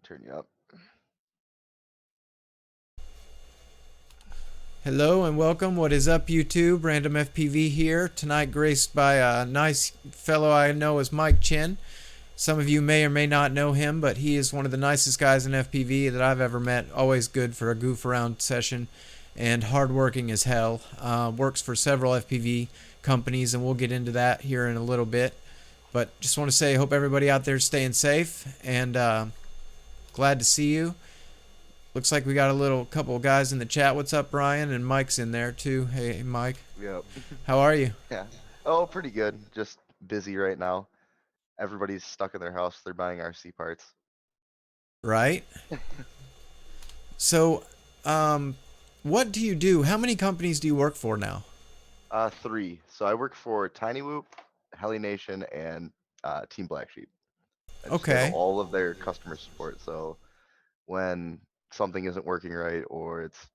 Turn you up. Hello and welcome. What is up, YouTube? Random FPV here. Tonight, graced by a nice fellow I know as Mike Chin. Some of you may or may not know him, but he is one of the nicest guys in FPV that I've ever met. Always good for a goof around session and hardworking as hell. Works for several FPV companies, and we'll get into that here in a little bit. But just want to say, hope everybody out there is staying safe and glad to see you. Looks like we got a little couple of guys in the chat. What's up, Brian? And Mike's in there too. Hey, Mike. Yep. How are you? Yeah. Oh, pretty good. Just busy right now. Everybody's stuck in their house. They're buying RC parts. Right. So, um, what do you do? How many companies do you work for now? Three. So I work for Tiny Whoop, Heli Nation, and Team Black Sheep. I just handle Okay. all of their customer support. So when something isn't working right, or it's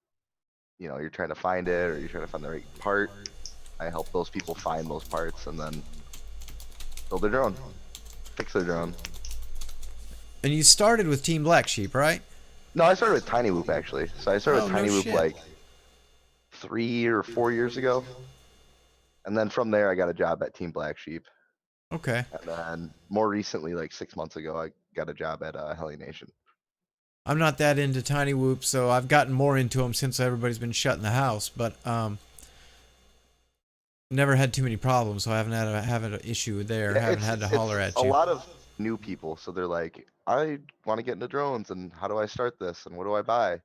you're trying to find it, or you're trying to find the right part, I help those people find those parts and then build their drone, fix their drone. And you started with Team Black Sheep, right? No, I started with Tiny Whoop actually. So I started Oh, with no Tiny Whoop shit. like 3 or 4 years ago. And then from there, I got a job at Team Black Sheep. Okay. And then more recently, like 6 months ago, I got a job at Heli Nation. I'm not that into Tiny Whoop, so I've gotten more into them since everybody's been shut in the house. But never had too many problems, so I haven't an issue there. Yeah, Haven't it's had to it's holler a at you. lot of new people, so they're like, I want to get into drones, and how do I start this, and what do I buy?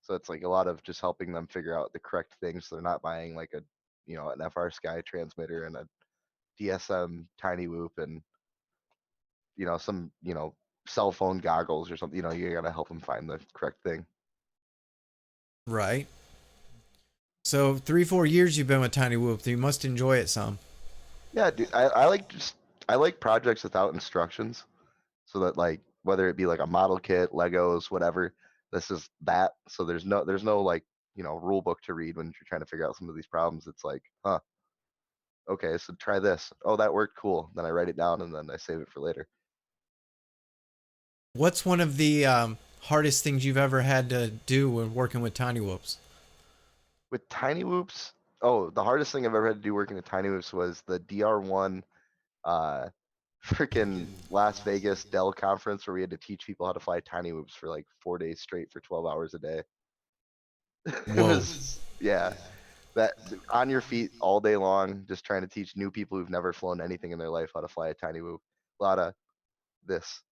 So it's like a lot of just helping them figure out the correct things, so they're not buying like an FR Sky transmitter and a DSM Tiny Whoop and some cell phone goggles or something. You gotta help them find the correct thing. Right. So 3, 4 years you've been with Tiny Whoop. You must enjoy it some. Yeah, dude, I like projects without instructions, so that like whether it be like a model kit, Legos, whatever, this is that. So there's no like rule book to read when you're trying to figure out some of these problems. It's like, huh, okay, so try this. Oh, that worked, cool. Then I write it down and then I save it for later. What's one of the hardest things you've ever had to do when working with Tiny Whoops? With Tiny Whoops, oh, the hardest thing I've ever had to do working with Tiny Whoops was the DR1 uh freaking Las Vegas Dell conference where we had to teach people how to fly tiny whoops for like 4 days straight for 12 hours a day. It Whoa. was, yeah, that on your feet all day long, just trying to teach new people who've never flown anything in their life how to fly a tiny whoop. A lot of this.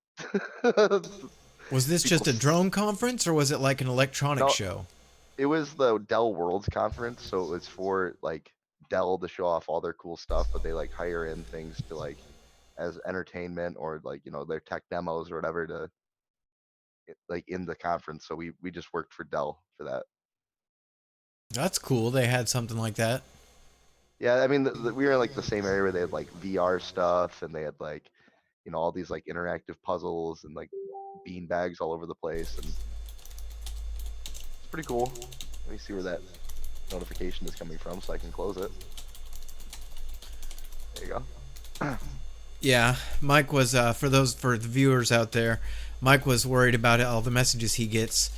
Was this People, just a drone conference or was it like an electronic no, show? it was the Dell Worlds conference, so it was for like Dell to show off all their cool stuff, but they like hire in things to like as entertainment or like their tech demos or whatever to like in the conference. So we just worked for Dell for that. That's cool. They had something like that. Yeah, I mean we were in like the same area where they had like VR stuff and they had like all these like interactive puzzles and like bean bags all over the place, and it's pretty cool. Let me see where that notification is coming from so I can close it. There you go. Yeah, Mike was for the viewers out there. Mike was worried about all the messages he gets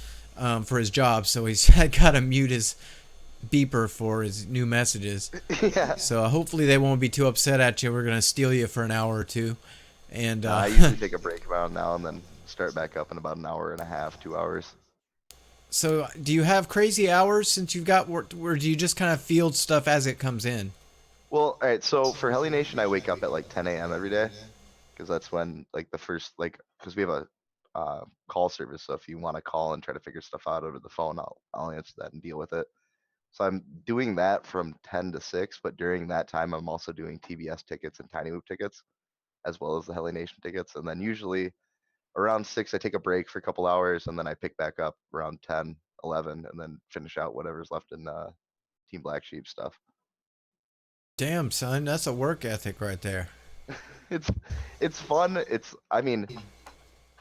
for his job, so he's got to mute his beeper for his new messages. Yeah. So hopefully they won't be too upset at you. We're gonna steal you for an hour or two, and No, I usually take a break around now and then start back up in about an hour and a half, 2 hours. so do you have crazy hours since you've got work, or do you just kind of field stuff as it comes in? Well, all right. So for Heli Nation, I wake up at like 10 a.m. every day because that's when like the first like because we have a call service. So if you want to call and try to figure stuff out over the phone, I'll answer that and deal with it. So I'm doing that from 10 to 6, but during that time, I'm also doing TBS tickets and Tiny Whoop tickets, as well as the Heli Nation tickets. And then usually around 6, I take a break for a couple hours, and then I pick back up around 10, 11, and then finish out whatever's left in Team Black Sheep stuff. Damn, son, that's a work ethic right there. It's it's fun. I mean,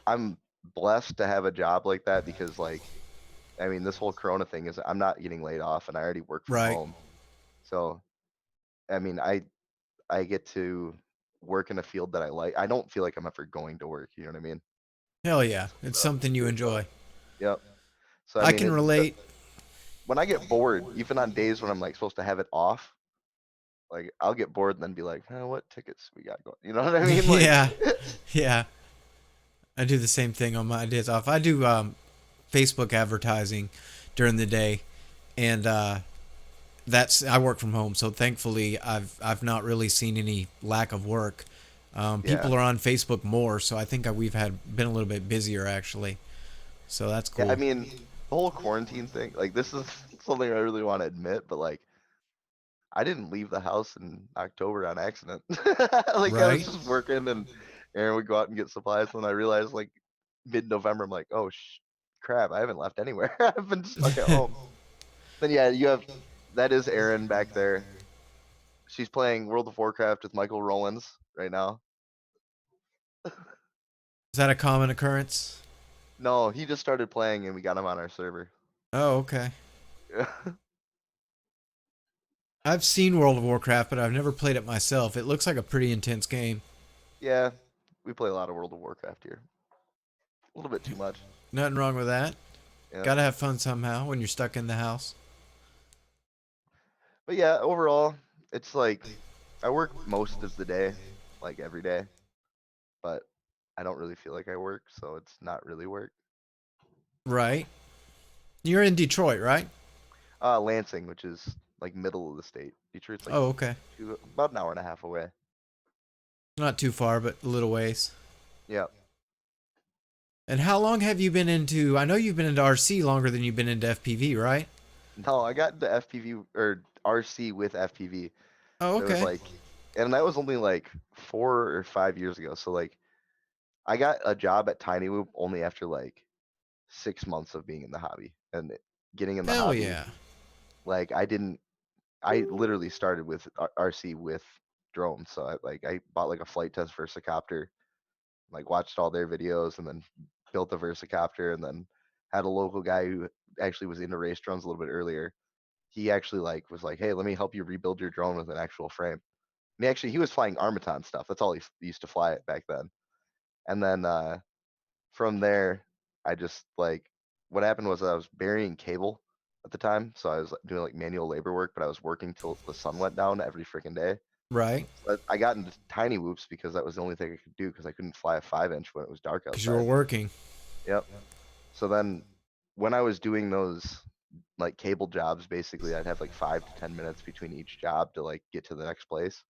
I'm blessed to have a job like that because this whole Corona thing is I'm not getting laid off and I already work from Right. home. So I mean, I get to work in a field that I like. I don't feel like I'm ever going to work. You know what I mean? Hell yeah, Switch it's it up, something you do it fun. enjoy. Yep. So I I mean, can relate. when I get bored, even on days when I'm like supposed to have it off, like I'll get bored and then be like, what tickets we got going? You know what I mean? Like, Yeah, yeah. I do the same thing on my days off. I do Facebook advertising during the day, and that's I work from home, so thankfully I've not really seen any lack of work. yeah, People are on Facebook more, so I think we've had been a little bit busier actually. So that's yeah. I cool, mean, the whole quarantine thing, like this is something I really want to admit, but like I didn't leave the house in October on accident. Like I was right? just working and Aaron would go out and get supplies, and I realized like mid-November, I'm like, oh crap, I haven't left anywhere. I've been stuck at home. Then yeah, you have that is Erin back there. She's playing World of Warcraft with Michael Rowlands right now. Is that a common occurrence? No, he just started playing and we got him on our server. Oh, okay. I've seen World of Warcraft, but I've never played it myself. It looks like a pretty intense game. Yeah, we play a lot of World of Warcraft here. A little bit too much. Nothing wrong with that. Yeah. Gotta have fun somehow when you're stuck in the house. But yeah, overall, it's like I work most of the day, like every day, but I don't really feel like I work, so it's not really work. Right. You're in Detroit, right? Lansing, which is like middle of the state. Detroit's like Oh, okay. about an hour and a half away. Not too far, but a little ways. Yeah. And how long have you been into? I know you've been into RC longer than you've been into FPV, right? No, I got into FPV or RC with FPV. Oh, It was okay. like, and that was only like 4 or 5 years ago. So like, I got a job at Tiny Whoop only after like 6 months of being in the hobby and getting in the Hell hobby. yeah. Like, I didn't. I literally started with RC with drones. So I bought like a flight test Versacopter, like watched all their videos, and then built the Versacopter, and then had a local guy who actually was into race drones a little bit earlier. He actually like was like, hey, let me help you rebuild your drone with an actual frame. And he was flying Armaton stuff. That's all he used to fly it back then. And then from there, I just like what happened was I was burying cable at the time, so I was like, doing like manual labor work, but I was working till the sun went down every freaking day. Right. So I got into tiny whoops because that was the only thing I could do because I couldn't fly a 5 inch when it was dark Because you were outside. working. Yep. So then when I was doing those like cable jobs, basically I'd have like 5 to 10 minutes between each job to like get to the next place.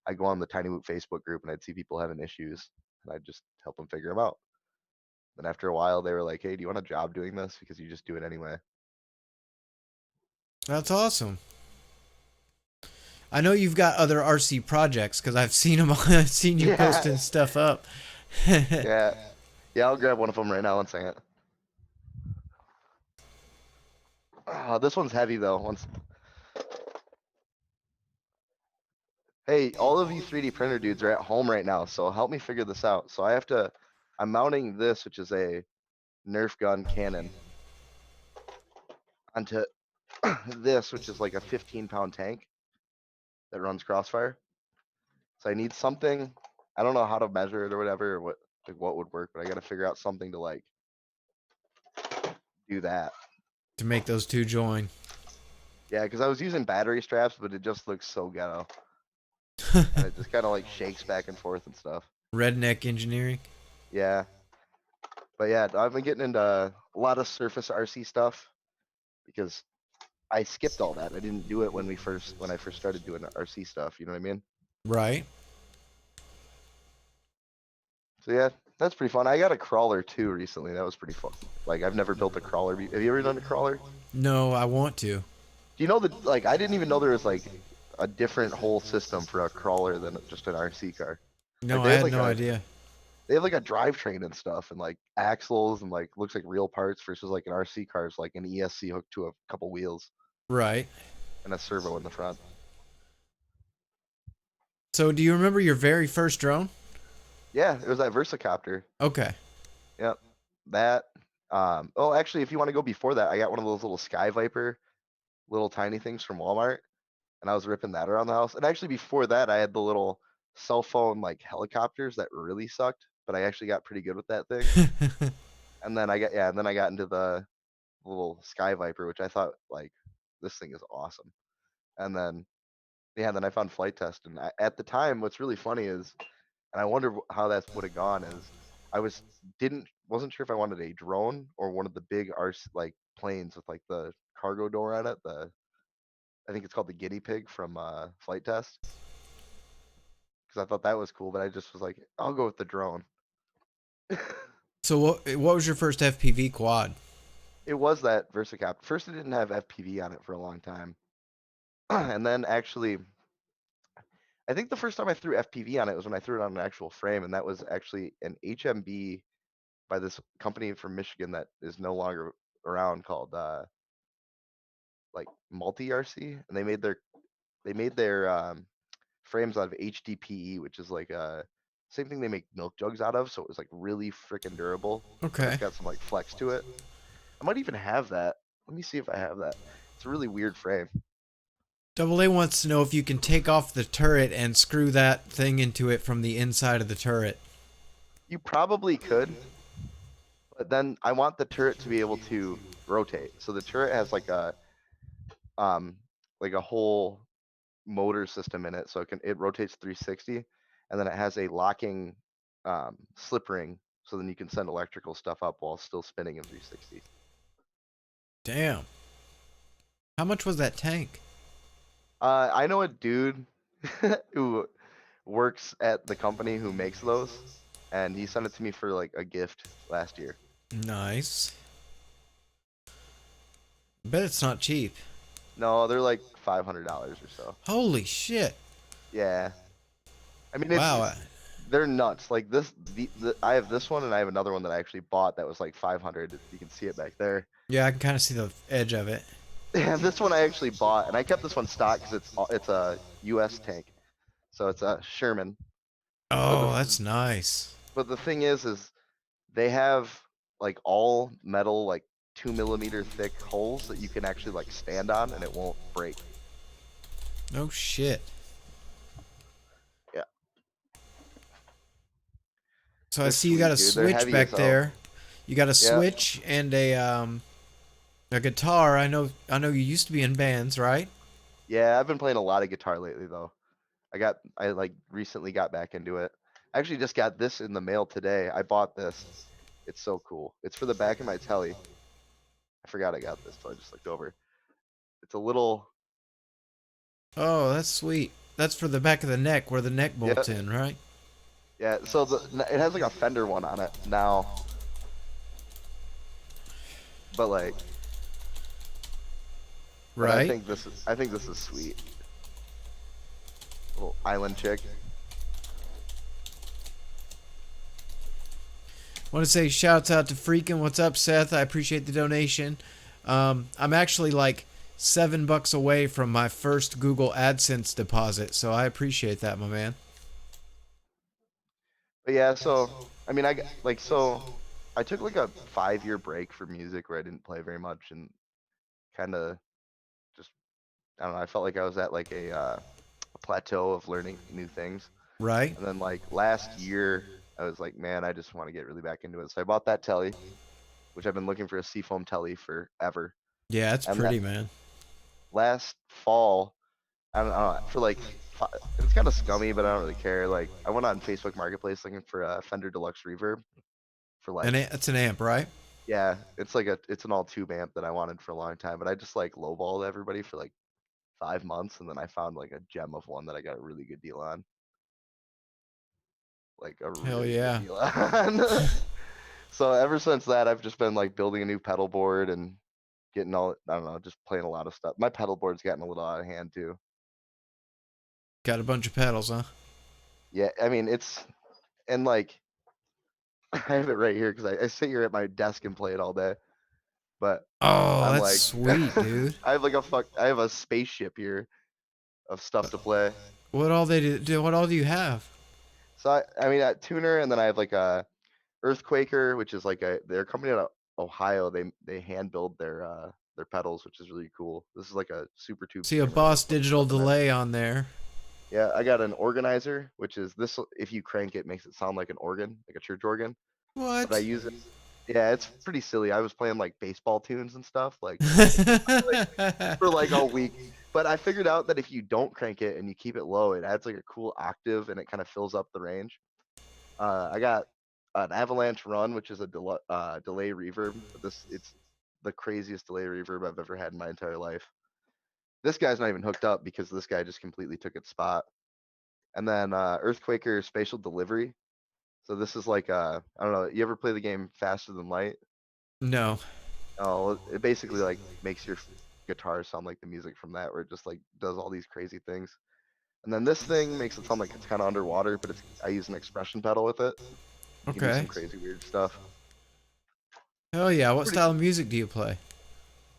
I go on the Tiny Whoop Facebook group and I'd see people having issues and I'd just help them figure them out. Then after a while, they were like, "Hey, do you want a job doing this? Because you just do it anyway." That's awesome. I know you've got other RC projects because I've seen them. I've seen you Yeah, posting stuff up. yeah, yeah. I'll grab one of them right now. One second. This one's heavy though. Hey, all of you 3D printer dudes are at home right now, so help me figure this out. So I have to. I'm mounting this, which is a Nerf gun cannon, onto this, which is like a 15-pound tank that runs Crossfire. So I need something. I don't know how to measure it or whatever, or what would work, but I got to figure out something to like do that. To make those two join. Yeah, because I was using battery straps, but it just looks so ghetto, and it just kind of like shakes back and forth and stuff. Redneck engineering. Yeah, but yeah, I've been getting into a lot of surface RC stuff because I skipped all that. I didn't do it when I first started doing RC stuff. You know what I mean? Right. So yeah, that's pretty fun. I got a crawler too recently. That was pretty fun. Like I've never built a crawler. Have you ever done a crawler? No, I want to. Do you know that? Like I didn't even know there was like a different whole system for a crawler than just an RC car. No, Like I had no idea. they have like a drivetrain and stuff and like axles and like looks like real parts versus like an RC car is like an ESC hooked to a couple wheels Right. and a servo in the front. So, do you remember your very first drone? Yeah, it was that Versacopter. Okay. Yep. That oh actually if you want to go before that, I got one of those little Sky Viper little tiny things from Walmart and I was ripping that around the house. And actually before that I had the little cell phone like helicopters that really sucked. but I actually got pretty good with that thing. And then I got into the little Sky Viper, which I thought like this thing is awesome. And then then I found flight test, and at the time, what's really funny is, and I wonder how that would have gone is, I didn't wasn't sure if I wanted a drone or one of the big RC like planes with like the cargo door on it. I think it's called the guinea pig from flight test, because I thought that was cool, but I just was like, I'll go with the drone. So what was your first FPV quad? It was that Versacopter. First, it didn't have FPV on it for a long time, and then actually, I think the first time I threw FPV on it was when I threw it on an actual frame, and that was actually an HMB by this company from Michigan that is no longer around called like Multi RC, and they made their frames out of HDPE, which is like same thing they make milk jugs out of, so it was like really freaking durable, but it's Okay. got some like flex to it. I might even have that. Let me see if I have that. It's a really weird frame. Double A wants to know if you can take off the turret and screw that thing into it from the inside of the turret. You probably could, but then I want the turret to be able to rotate. So the turret has um like a whole motor system in it, so it rotates 360, and then it has a locking slip ring, so then you can send electrical stuff up while still spinning in 360. Damn. How much was that tank? I know a dude who works at the company who makes those, and he sent it to me for like a gift last year. Nice. Bet it's not cheap. No, they're like $500 or so. Holy shit. Yeah, I mean Wow. they're nuts. Like I have this one and I have another one that I actually bought that was like 500. You can see it back there. Yeah, I can kind of see the edge of it. And this one I actually bought, and I kept this one stock because it's a U.S. tank, so it's a Sherman. But Oh, that's nice. the thing is they have like all metal, like 2 millimeter thick holes that you can actually like stand on, and it won't break. No shit. Yeah, So I they're see you got a sweet, dude. They're switch heavy as back hell. there. You got a Yeah, switch and a guitar. I know you used to be in bands, right? yeah. I've been playing a lot of guitar lately, though. I like recently got back into it. I actually just got this in the mail today. I bought this. It's so cool. It's for the back of my telly. I forgot I got this, so I just looked over. It's a little, Oh, that's sweet. That's for the back of the neck where the neck yeah, bolts in, right? yeah. So it has like a Fender one on it now, but Right. I think this is sweet. Little island chick. Want to say shouts out to Freakin'. What's up, Seth? I appreciate the donation. I'm actually like $7 away from my first Google AdSense deposit, so I appreciate that, my man. But yeah, so I mean, so I took like a 5 year break for music where I didn't play very much and kind of just I don't know. I felt like I was at like a plateau of learning new things. Right? And then like last year, I was like, man, I just want to get really back into it. So I bought that telly, which I've been looking for a seafoam telly forever. Yeah, it's And that pretty, man. last fall, I don't know, for like, it's kind of scummy, but I don't really care. Like, I went on Facebook Marketplace looking for a Fender Deluxe Reverb for like, And it's an amp, right? yeah, it's an all tube amp that I wanted for a long time, but I just like lowballed everybody for like 5 months, and then I found like a gem of one that I got a really good deal on, like a Hell really good yeah. deal on. So ever since that, I've just been like building a new pedal board and getting all, I don't know, just playing a lot of stuff. My pedal board's gotten a little out of hand too. Got a bunch of pedals, huh? Yeah, I mean and like I have it right here because I sit here at my desk and play it all day. But Oh, I'm that's like, sweet, dude. I have like I have a spaceship here of stuff to play. What all do you have? So I mean, that tuner, and then I have like a Earthquaker, which is like they're a company out of Ohio. They hand build their pedals, which is really cool. This is like a super tube See a screamer that has Boss a bunch of digital stuff in it. delay on there. Yeah, I got an organizer, which is this. If you crank it, makes it sound like an organ, like a church organ. But I What? use it. Yeah, it's pretty silly. I was playing like baseball tunes and stuff, like for like a week. But I figured out that if you don't crank it and you keep it low, it adds like a cool octave and it kind of fills up the range. I got an avalanche run, which is a delay reverb. But it's the craziest delay reverb I've ever had in my entire life. This guy's not even hooked up because this guy just completely took its spot. And then Earthquaker Spatial Delivery. So this is like I don't know. You ever play the game Faster Than Light? No. Oh, well, it basically like makes your guitar sound like the music from that, where it just like does all these crazy things. And then this thing makes it sound like it's kind of underwater, but it's I use an expression pedal with it. You can do some Okay. crazy weird stuff. Hell yeah. What Pretty style of music do you play?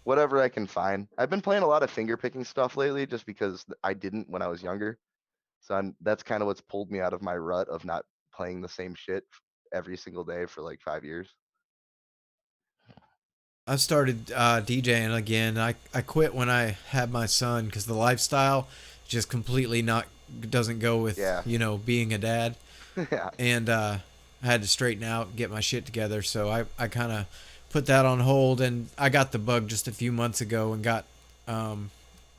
whatever I can find. I've been playing a lot of finger picking stuff lately, just because I didn't when I was younger. So that's kind of what's pulled me out of my rut of not playing the same shit every single day for like 5 years. I started DJing again. I quit when I had my son because the lifestyle just completely not doesn't go with Yeah, being a dad, yeah. and I had to straighten out, get my shit together. So I kind of put that on hold, and I got the bug just a few months ago and um,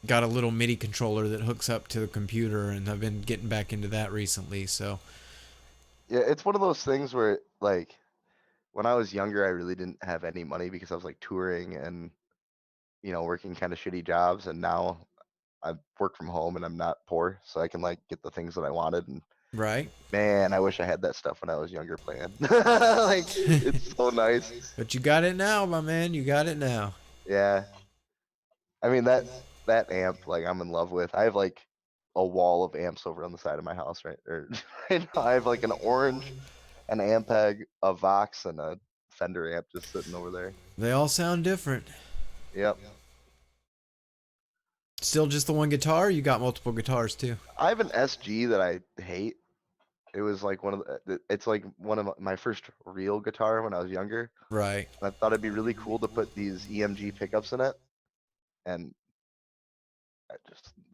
got a little MIDI controller that hooks up to the computer, and I've been getting back into that recently. So Yeah, it's one of those things where like when I was younger, I really didn't have any money because I was like touring and working kind of shitty jobs. And now I work from home and I'm not poor, so I can like get the things that I wanted. And right, man, I wish I had that stuff when I was younger playing. Like it's so nice. but you got it now, my man. You got it now. Yeah, I mean that amp like I'm in love with. I have like a wall of amps over on the side of my house or right now. I have like an orange, an Ampeg, a Vox, and a Fender amp just sitting over there. They all sound different. Yep. Still just the one guitar? You got multiple guitars too. I have an SG that I hate. It was like one of it's like one of my first real guitar when I was younger. Right. And I thought it'd be really cool to put these EMG pickups in it, and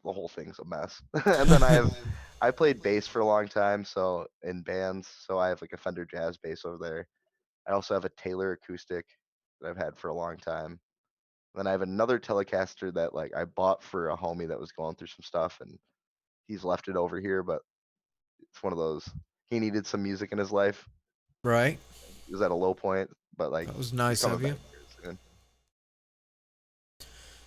the whole thing's a mess. And then I played bass for a long time, so in bands, so I have like a Fender Jazz bass over there. I also have a Taylor acoustic that I've had for a long time. Then I have another Telecaster that like I bought for a homie that was going through some stuff, and he's left it over here, but it's one of those. He needed some music in his life. Right. He was at a low point, but like That was he's nice coming of back you. here soon.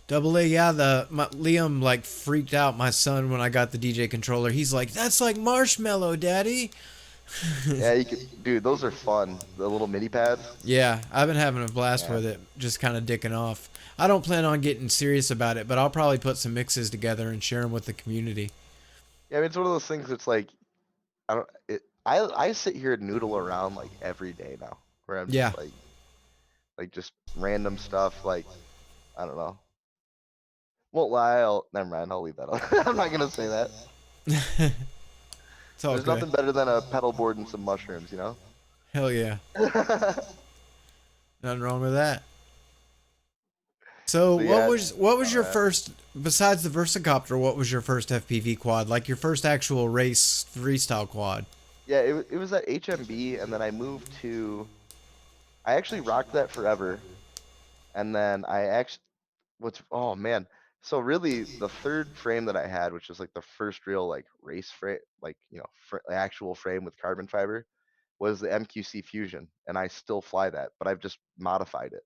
Double A, yeah. Liam like freaked out my son when I got the DJ controller. He's like, "That's like Marshmallow, Daddy." Yeah, you could, dude. Those are fun. The little mini pads. Yeah, I've been having a blast Yeah, with it, just kind of dicking off. I don't plan on getting serious about it, but I'll probably put some mixes together and share them with the community. yeah. I mean, it's one of those things. It's like I don't. I sit here and noodle around like every day now, where I'm Yeah, just like just random stuff. Like I don't know. Won't lie. Never mind. I'll leave that. I'm not gonna say that. it's all There's good. nothing better than a pedal board and some mushrooms, you know. Hell yeah, nothing wrong with that. So So yeah, what was your uh, first besides the Versacopter? What was your first FPV quad? Like your first actual race freestyle quad? yeah. It was at HMB, and then I moved to. I actually rocked that forever, and then I actually what's oh man. So really, the third frame that I had, which was like the first real like race frame, like actual frame with carbon fiber, was the MQC Fusion, and I still fly that, but I've just modified it.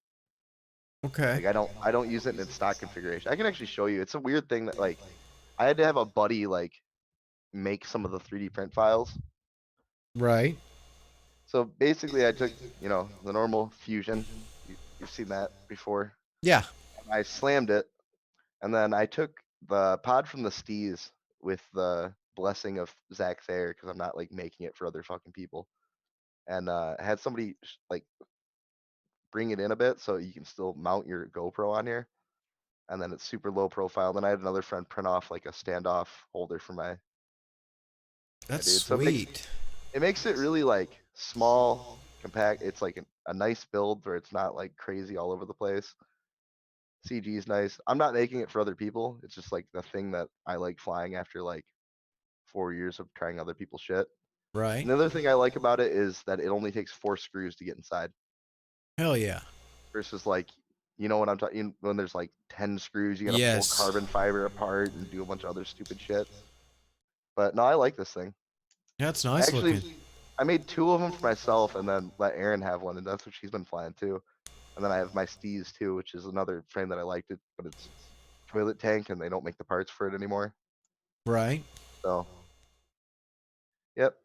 Okay. Like I don't use it in its stock configuration. I can actually show you. It's a weird thing that like I had to have a buddy like make some of the 3D print files. Right. So basically, I took the normal Fusion. You've seen that before. Yeah. And I slammed it, and then I took the pod from the Steez with the blessing of Zach Thayer because I'm not like making it for other fucking people, and had somebody like bring it in a bit so you can still mount your GoPro on here, and then it's super low profile. Then I had another friend print off like a standoff holder for my That's dude. So sweet. it makes it really like small, compact. It's like a nice build where it's not like crazy all over the place. CG is nice. I'm not making it for other people. It's just like the thing that I like flying after like 4 years of trying other people's shit. Right. Another thing I like about it is that it only takes 4 screws to get inside Hell yeah. versus like, you know what I'm talking when there's like 10 screws, you got to pull Yes. carbon fiber apart and do a bunch of other stupid shit. But no, I like this thing. That's nice Actually, looking. I made two of them for myself and then let Erin have one, and that's what she's been flying too. And then I have my Steez too, which is another frame that I liked it, but it's toilet tank and they don't make the parts for it anymore. Right. So, yep.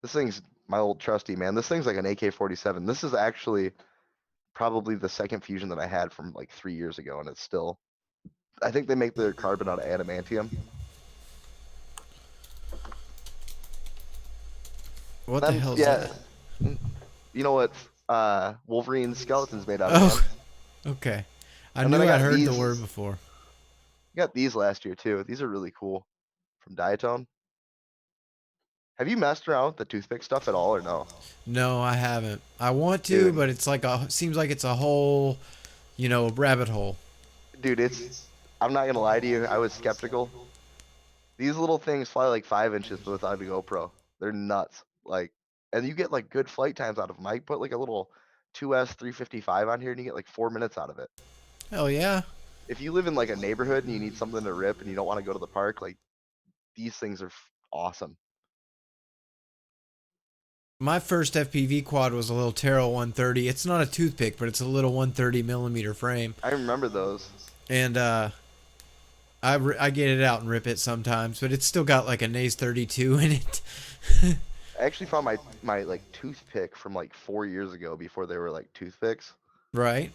This thing's my old trusty, man. This thing's like an AK-47. This is actually probably the second fusion that I had from like 3 years ago, and it's still. I think they make their carbon out of adamantium. What the Then hell's yeah, that? you know what? Wolverine's skeleton's made out of, Oh, man. okay. I And then knew I'd heard the word before. got these last year too. These are really cool from Diatone. Have you messed around with the toothpick stuff at all or no? No, I haven't. I want to, Dude, but it's like a seems like it's a whole, rabbit hole. dude, it's I'm not gonna lie to you, I was skeptical. These little things fly like 5 inches without a GoPro. They're nuts. Like, and you get like good flight times out of them. I put like a little 2S 355 on here and you get like 4 minutes out of it. Hell yeah. If you live in like a neighborhood and you need something to rip and you don't want to go to the park, like these things are awesome. My first FPV quad was a little Taro 130. It's not a toothpick, but it's a little 130 millimeter frame. I remember those. And I get it out and rip it sometimes, but it's still got like a NAS 32 in it. I actually found my like toothpick from like 4 years ago before they were like toothpicks Right?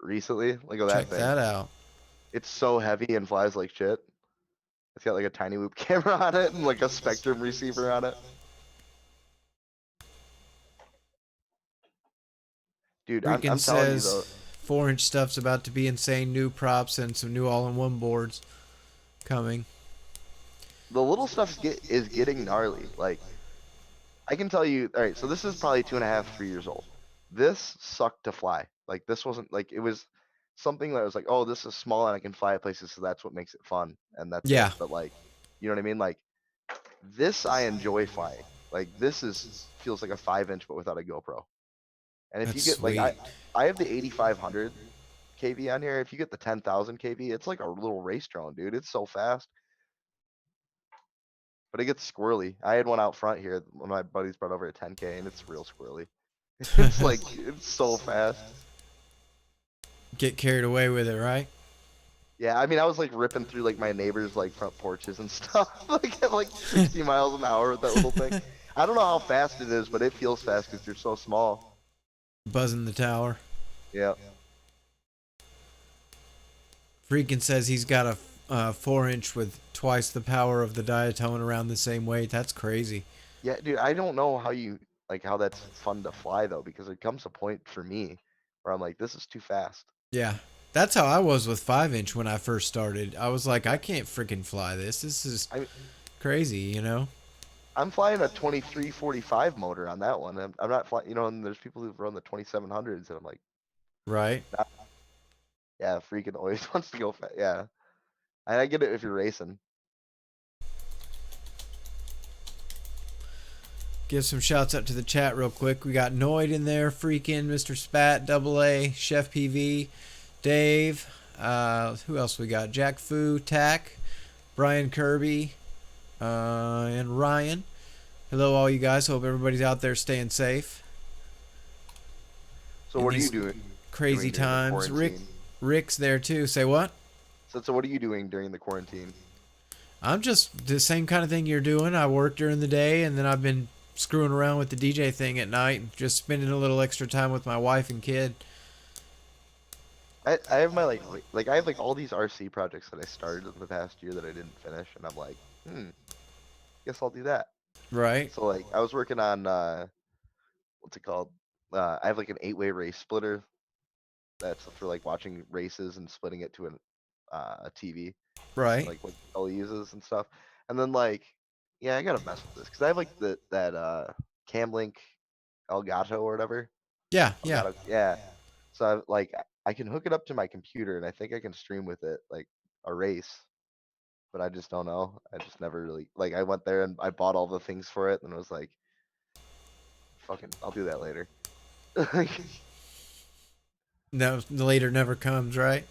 recently. Look at that Check thing. that out. It's so heavy and flies like shit. It's got like a tiny loop camera on it and like a Spectrum receiver on it. Dude, Freaking I'm telling you says though, 4-inch stuff's about to be insane. New props and some new all-in-one boards coming. the little stuff is getting gnarly. Like I can tell you, all right, so this is probably 2.5, 3 years old. This sucked to fly. Like this wasn't like it was something that was like, oh, this is small and I can fly at places, so that's what makes it fun, and that's it. Yeah, But like, you know what I mean? Like this, I enjoy flying. Like this is feels like a 5 inch, but without a GoPro. And if you that's get like sweet. I have the 8500 kV on here. If you get the 10,000 kV, it's like a little race drone, dude. It's so fast. But it gets squirrely. I had one out front here. One of my buddies brought over a 10K, and it's real squirrely. It's like it's so fast. Get carried away with it, right? Yeah, I mean, I was like ripping through like my neighbors' like front porches and stuff, like at like 60 miles an hour with that little thing. I don't know how fast it is, but it feels fast because you're so small. Buzzing the tower. Yeah, Freaking says he's got a 4-inch with twice the power of the diatone around the same weight. That's crazy. yeah, dude. I don't know how you like how that's fun to fly though, because there comes a point for me where I'm like, this is too fast. Yeah. That's how I was with 5-inch when I first started. I was like, I can't freaking fly this. This is I crazy, you know? I'm flying a 2345 motor on that one. I'm not flying, and there's people who've run the 2700s, and I'm like, Right? nah, yeah, freaking always wants to go fast. Yeah, and I get it if you're racing. Give some shouts out to the chat real quick. We got Noid in there, freaking Mr. Spat, Double A, Chef PV, Dave. Who else we got? Jack Fu, Tack, Brian Kirby, and Ryan. Hello, all you guys. Hope everybody's out there staying safe So in what are you these doing crazy during the times. quarantine? Rick's there too. Say what? So what are you doing during the quarantine? I'm just the same kind of thing you're doing. I work during the day, and then I've been screwing around with the DJ thing at night, just spending a little extra time with my wife and kid. I have my like I have like all these RC projects that I started in the past year that I didn't finish, and I'm like, guess I'll do that. Right? So like I was working on what's it called? I have like an 8-way race splitter that's for like watching races and splitting it to a TV, Right? like what Ellie uses and stuff. And then like, yeah, I gotta mess with this because I have like that Camlink Elgato or whatever. Yeah, yeah. Elgato, yeah. So I can hook it up to my computer and I think I can stream with it like a race. but I just don't know. I just never really like. I went there and I bought all the things for it, and was like, "Fucking, I'll do that later." Like, No, later never comes, right?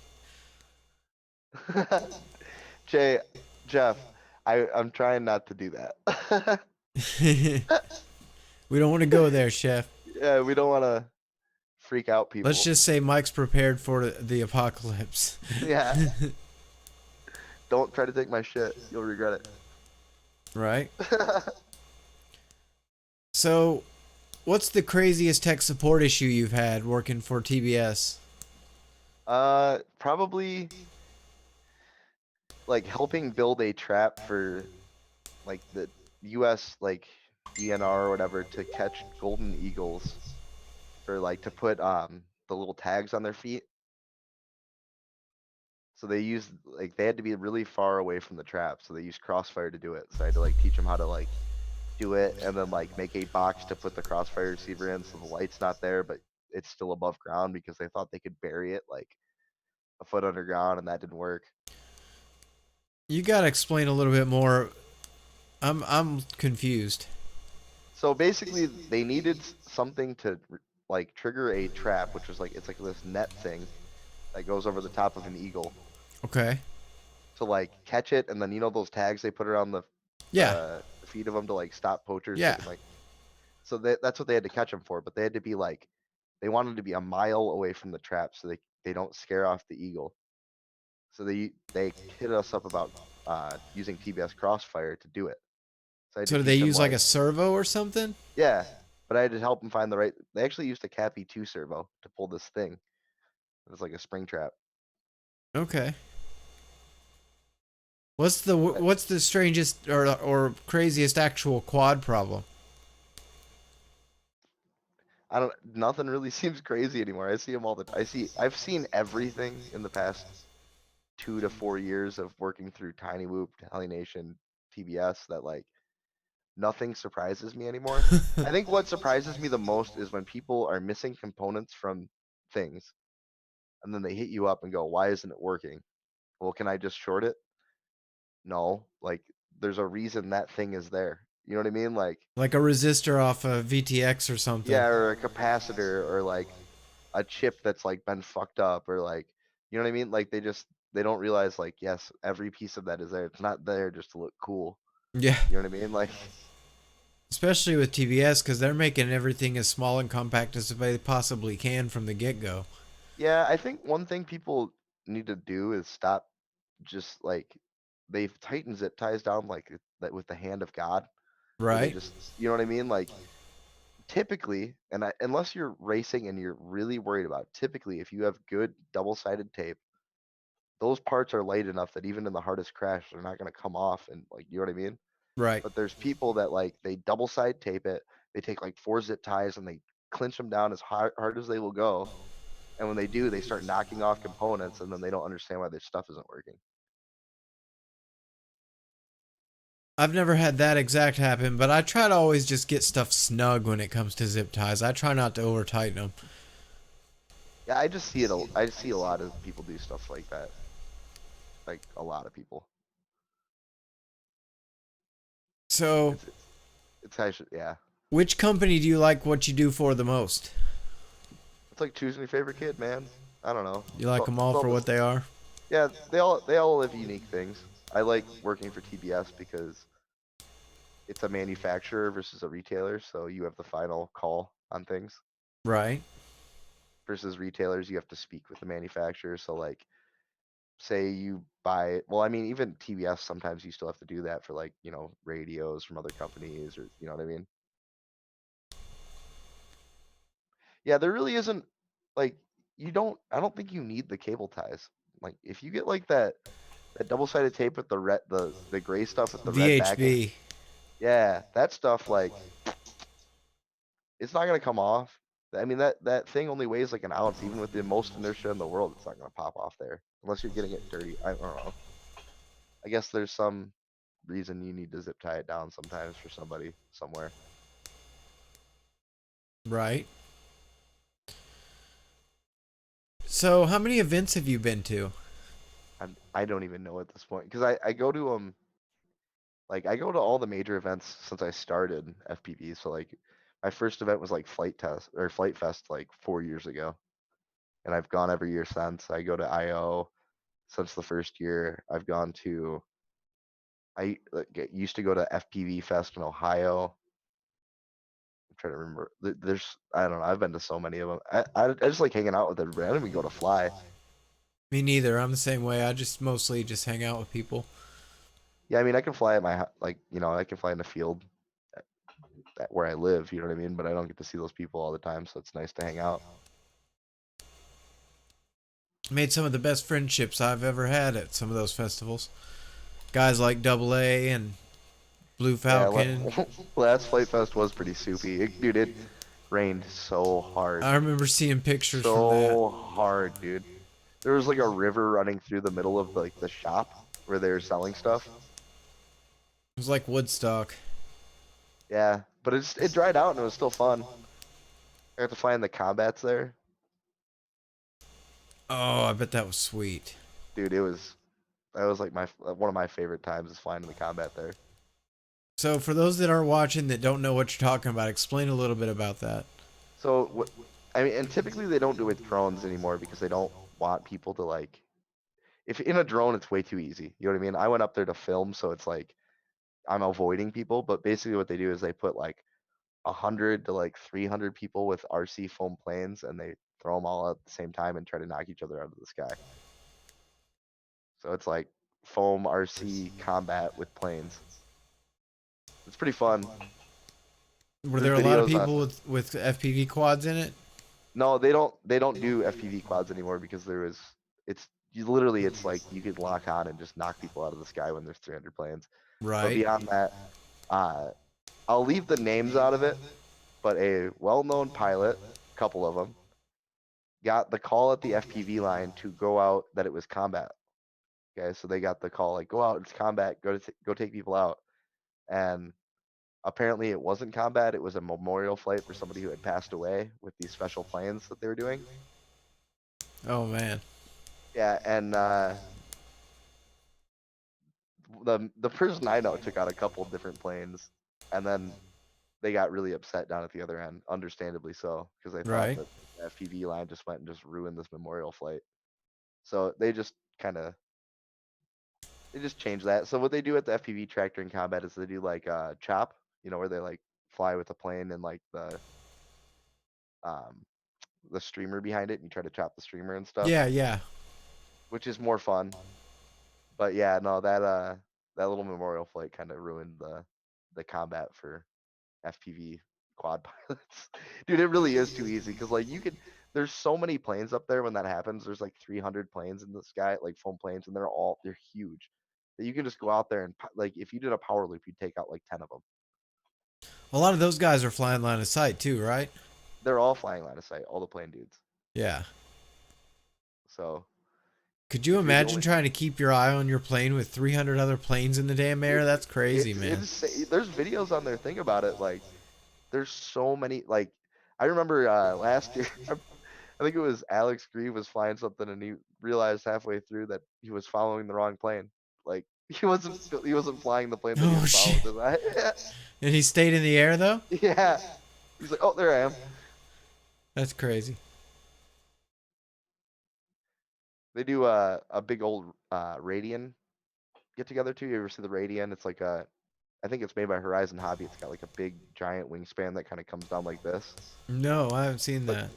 Jay, Jeff, I'm trying not to do that. We don't want to go there, chef. Yeah, we don't want to freak out Let's people. just say Mike's prepared for the apocalypse. Yeah, don't try to take my shit. You'll regret Right? it. So, what's the craziest tech support issue you've had working for TBS? Probably like helping build a trap for like the U.S. like DNR or whatever to catch golden eagles for like to put the little tags on their feet. So they used like they had to be really far away from the trap, so they used crossfire to do it. So I had to like teach them how to like do it and then like make a box to put the crossfire receiver in so the light's not there, but it's still above ground because they thought they could bury it like a foot underground and that didn't work. You gotta explain a little bit more. I'm confused. So basically, they needed something to like trigger a trap, which was like it's like this net thing that goes over the top of an eagle Okay. to like catch it, and then you know those tags they put around Yeah. the feet of them to like stop poachers Yeah. taking like. So that's what they had to catch them for, but they had to be like they wanted to be a mile away from the trap so they don't scare off the eagle. So they hit us up about using TBS Crossfire to do it. So I had to So do they teach them use like like a servo or something? yeah, but I had to help them find the right. They actually used a Cappy 2 servo to pull this thing. It was like a spring trap. Okay. What's the strangest or craziest actual quad problem? I don't. Nothing really seems crazy anymore. I see them all the. I've seen everything in the past 2 to 4 years of working through Tiny Whoop, Helly Nation, TBS. That like nothing surprises me anymore. I think what surprises me the most is when people are missing components from things, and then they hit you up and go, "Why isn't it working?" Well, can I just short it? No, like there's a reason that thing is there. You know what I mean? Like, Like a resistor off a VTX or something. yeah, or a capacitor or like a chip that's like been fucked up or like, you know what I mean? Like they don't realize like, yes, every piece of that is there. It's not there just to look cool. Yeah. You know what I mean? Like, Especially with TBS because they're making everything as small and compact as they possibly can from the get go. yeah, I think one thing people need to do is stop just like they've tightened zip ties down like that with the hand of God, where they Right? just, you know what I mean? Like typically, unless you're racing and you're really worried about it, typically if you have good double-sided tape, those parts are light enough that even in the hardest crash, they're not going to come off and like, you know what I mean? Right. But there's people that like they double side tape it, they take like four zip ties and they clinch them down as hard as they will go. And when they do, they start knocking off components and then they don't understand why their stuff isn't working. I've never had that exact happen, but I try to always just get stuff snug when it comes to zip ties. I try not to over tighten them. Yeah, I just see it. I see a lot of people do stuff like that. Like a lot of people. So, It's it's actually yeah. which company do you like what you do for the most? It's like choosing your favorite kid, man. I don't know. You like them all It's all for this. what they are? Yeah, they all live unique things. I like working for TBS because it's a manufacturer versus a retailer, so you have the final call on things. Right. Versus retailers, you have to speak with the manufacturer. So like, say you buy, well, I mean, even TBS sometimes you still have to do that for like, radios from other companies or you know what I mean? Yeah, there really isn't like I don't think you need the cable ties. Like if you get like that double-sided tape with the red the gray stuff with the red backing, VHB. yeah, that stuff like it's not gonna come off. I mean that thing only weighs like an ounce, even with the most inertia in the world, it's not gonna pop off there unless you're getting it dirty. I don't know. I guess there's some reason you need to zip tie it down sometimes for somebody somewhere. Right. So, how many events have you been to? I don't even know at this point because I go to them like I go to all the major events since I started FPV. So like my first event was like Flight Fest like 4 years ago, and I've gone every year since. I go to IO since the first year. I've gone to I like, used to go to FPV Fest in Ohio. I'm trying to remember. There's I don't know. I've been to so many of them. I just like hanging out with everybody. I don't even go to fly. Me neither. I'm the same way. I just mostly just hang out with people. Yeah, I mean I can fly at like I can fly in the field where I live. You know what I mean? But I don't get to see those people all the time, so it's nice to hang out. Made some of the best friendships I've ever had at some of those festivals. Guys like Double A and Blue Yeah, Falcon. last Flight Fest was pretty soupy. Dude, it rained so hard. I remember seeing pictures from that. So hard, dude. There was like a river running through the middle of like the shop where they were selling stuff. It was like Woodstock. Yeah, but it dried out and it was still fun. I got to fly in the combats there. Oh, I bet that was sweet. Dude, that was like my one of my favorite times is flying in the combat there. So, for those that aren't watching that don't know what you're talking about, explain a little bit about that. So what I mean, and typically they don't do it with drones anymore because they don't want people to like if in a drone it's way too easy. You know what I mean? I went up there to film, so it's like I'm avoiding people, but basically what they do is they put like 100 to like 300 people with RC foam planes and they throw them all out at the same time and try to knock each other out of the sky. So it's like foam RC combat with planes. It's pretty fun. Were There's there a lot of videos on people with FPV quads in it? No, they don't do FPV quads anymore because it's like you could lock on and just knock people out of the sky when there's 300 planes. But Right. beyond that, uh I'll leave the names out of it, but a well-known pilot, a couple of them, got the call at the FPV line to go out that it was combat. Okay, so they got the call like go out, it's combat, go take people out, and apparently it wasn't combat. It was a memorial flight for somebody who had passed away with these special planes that they were doing. Oh man. Yeah, and the person I know took out a couple different planes, and then they got really upset down at the other end, understandably so, because they thought Right. that the FPV line just went and just ruined this memorial flight. So they just kind of they just changed that. So what they do at the FPV tractor in combat is they do like chop, where they like fly with a plane and like um the streamer behind it, and you try to chop the streamer and stuff, Yeah, yeah. which is more fun. But yeah, no, that little memorial flight kind of ruined the combat for FPV quad pilots. Dude, it really is too easy because like there's so many planes up there when that happens. There's like 300 planes in the sky, like foam planes, and they're huge. That you can just go out there and like if you did a power loop, you'd take out like 10 of them. A lot of those guys are flying line of sight too, right? They're all flying line of sight, all the plane dudes. Yeah. So Could you if you're the imagine only, trying to keep your eye on your plane with 300 other planes in the damn air? That's crazy, it's man. there's videos on there. Think about it, like there's so many. Like I remember last year, I think it was Alex Grieve was flying something and he realized halfway through that he was following the wrong plane. Like he wasn't flying the plane that he Oh was shit. following. And he stayed in the air though? Yeah. He's like, oh, there I am. That's crazy. They do a big old Radian get together too. You ever see the Radian? It's like I think it's made by Horizon Hobby. It's got like a big giant wingspan that kind of comes down like this. No, I haven't seen But that.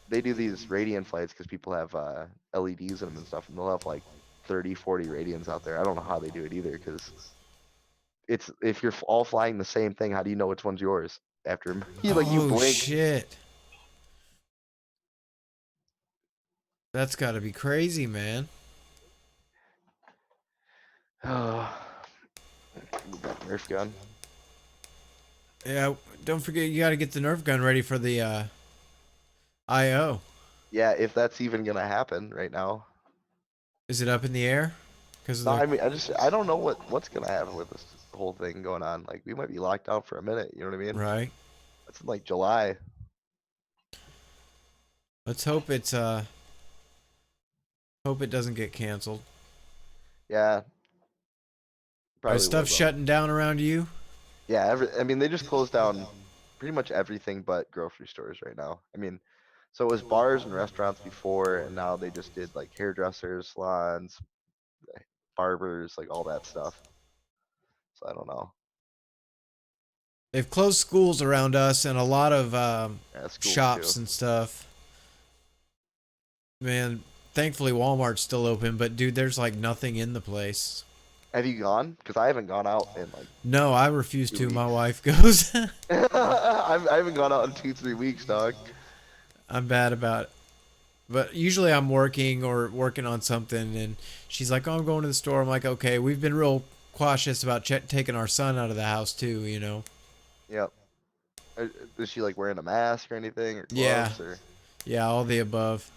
they do these Radian flights because people have LEDs in them and stuff, and they'll have like 30, 40 Radians out there. I don't know how they do it either because it's if you're all flying the same thing, how do you know which one's yours after you Oh blink? shit. That's got to be crazy, man. Oh, need that Nerf gun. Yeah, don't forget you got to get the Nerf gun ready for the IO. Yeah, if that's even gonna happen right now. Is it up in the air? Because of No, the I mean I don't know what's gonna happen with this whole thing going on. Like we might be locked down for a minute. You know what I mean? right. That's in like July. Let's hope it doesn't get canceled. Yeah, Are probably stuff would though. shutting down around you? Yeah, I mean, they just closed down pretty much everything but grocery stores right now. I mean, so it was bars and restaurants before, and now they just did like hairdressers, salons, barbers, like all that stuff. So I don't know. They've closed schools around us and a lot of Yeah, schools shops too. and stuff. Man, thankfully Walmart's still open, but dude, there's like nothing in the place. Have you gone? Because I haven't gone out in like No, I refuse two to. My weeks. wife goes. I haven't gone out in 2, 3 weeks, dog. I'm bad about it. But usually I'm working or working on something, and she's like, "Oh, I'm going to the store." I'm like, "Okay." We've been real cautious about taking our son out of the house too. You know. Yep. Is she like wearing a mask or anything or Yeah, gloves or? yeah, all the above.